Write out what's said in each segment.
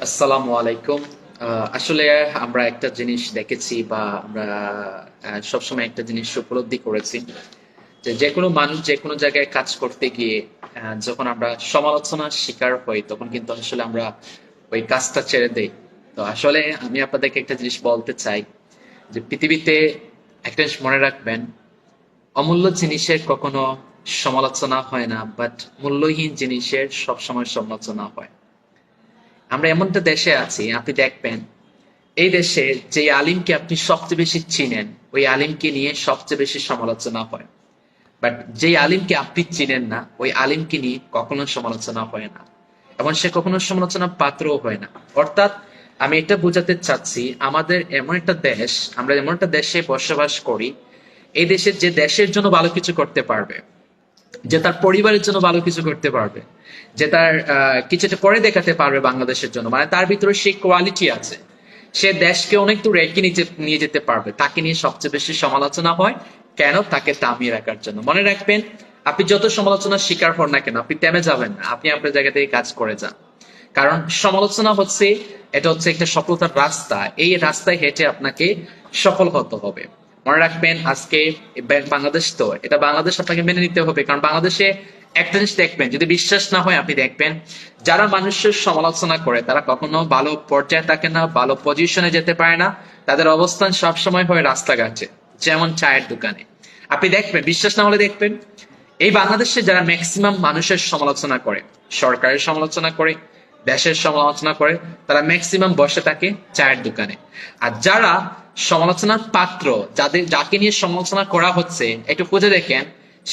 আসসালামু আলাইকুম। আসলে আমরা একটা জিনিস দেখেছি বা আমরা সবসময় একটা জিনিস উপলব্ধি করেছি যে যেকোনো মানুষ যেকোনো জায়গায় কাজ করতে গিয়ে যখন আমরা সমালোচনার শিকার হই তখন কিন্তু আসলে আমরা ওই কাজটা ছেড়ে দেই। তো আসলে আমি আপনাদেরকে একটা জিনিস বলতে চাই যে পৃথিবীতে একটা জিনিস মনে রাখবেন, অমূল্য জিনিসের কখনো সমালোচনা হয় না, বাট মূল্যহীন জিনিসের সবসময় সমালোচনা হয়। আমরা এমনটা দেশে আছি, আপনি দেখবেন এই দেশে যে আলিমকে আপনি সবচেয়ে বেশি চিনেন ওই আলিমকে নিয়ে সবচেয়ে বেশি সমালোচনা হয়। বাট যে আলিমকে আপনি চিনেন না ওই আলিমকে নিয়ে কখনো সমালোচনা হয় না, এবং সে কখনো সমালোচনা পাত্রও হয় না। অর্থাৎ আমি এটা বোঝাতে চাচ্ছি, আমাদের এমন একটা দেশ, আমরা এমন একটা দেশে বসবাস করি, এই দেশের যে দেশের জন্য ভালো কিছু করতে পারবে, যে তার পরিবারের জন্য ভালো কিছু করতে পারবে, যে তার কিছুটা করে দেখাতে পারবে বাংলাদেশের জন্য, মানে তার ভিতরে সেই কোয়ালিটি আছে, সে দেশকে অনেক দূর এগিয়ে নিয়ে যেতে পারবে, তাকে নিয়ে সবচেয়ে বেশি সমালোচনা হয়। কেন? তাকে দামিয়ে রাখার জন্য। মনে রাখবেন, আপনি যত সমালোচনার শিকার হন না কেন, আপনি থেমে যাবেন না, আপনি আপনার জায়গা থেকে কাজ করে যান। কারণ সমালোচনা হচ্ছে, এটা হচ্ছে একটা সফলতার রাস্তা, এই রাস্তায় হেঁটে আপনাকে সফল হতে হবে। মনে রাখবেন, আজকে বাংলাদেশ, তো এটা বাংলাদেশ আপনাকে মেনে নিতে হবে। কারণ বাংলাদেশে একটা জিনিস দেখবেন, যদি বিশ্বাস না হয় আপনি দেখবেন, যারা মানুষের সমালোচনা করে তারা কখনো ভালো পর্যায়ে থাকে না, ভালো পজিশনে যেতে পারে না। তাদের অবস্থান সবসময় হয় রাস্তাঘাটে, যেমন চায়ের দোকানে। আপনি দেখবেন, বিশ্বাস না হলে দেখবেন, এই বাংলাদেশে যারা ম্যাক্সিমাম মানুষের সমালোচনা করে, সরকারের সমালোচনা করে, দেশের সমালোচনা করে, তারা ম্যাক্সিমাম বসে থাকে চায়ের দোকানে। আর যারা সমালোচনার পাত্র, যাকে নিয়ে সমালোচনা করা হচ্ছে, একটু খুঁজে দেখেন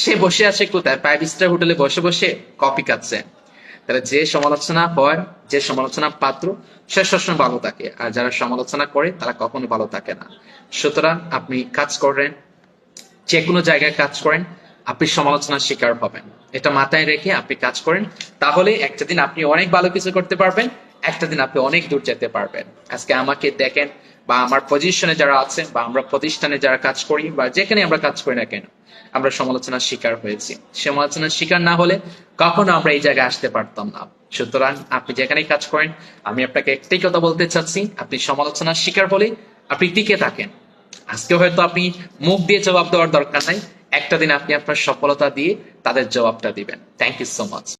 সে বসে আছে কোথায়? 5 স্টার হোটেলে বসে বসে কফি খাচ্ছে। তাহলে যে সমালোচনা হয়, যে সমালোচনা পাত্র, সে সবসময় ভালো থাকে, আর যারা সমালোচনা করে তারা কখনো ভালো থাকে না। সুতরাং আপনি কাজ করেন, যে কোনো জায়গায় কাজ করেন, আপনি সমালোচনার শিকার হবেন। এটা মাথায় রেখে আপনি কাজ করেন, তাহলে একটা দিন আপনি অনেক ভালো কিছু করতে পারবেন, একটা দিন আপনি অনেক দূর যেতে পারবেন। আজকে আমাকে দেখেন, বা আমার পজিশনে যারা আছে, বা আমরা প্রতিষ্ঠানে যারা কাজ করি, বা যেখানে আমরা কাজ করি না কেন, আমরা সমালোচনার শিকার হয়েছি। সমালোচনার শিকার না হলে কখনো আমরা এই জায়গায় আসতে পারতাম না। সুতরাং আপনি যেখানেই কাজ করেন, আমি আপনাকে একটাই কথা বলতে চাচ্ছি, আপনি সমালোচনার শিকার হলে আপনি টিকে থাকেন। আজকে হয়তো আপনি মুখ দিয়ে জবাব দেওয়ার দরকার নাই, একটা দিন আপনি আপনার সফলতা দিয়ে তাদের জবাবটা দিবেন। Thank you so much.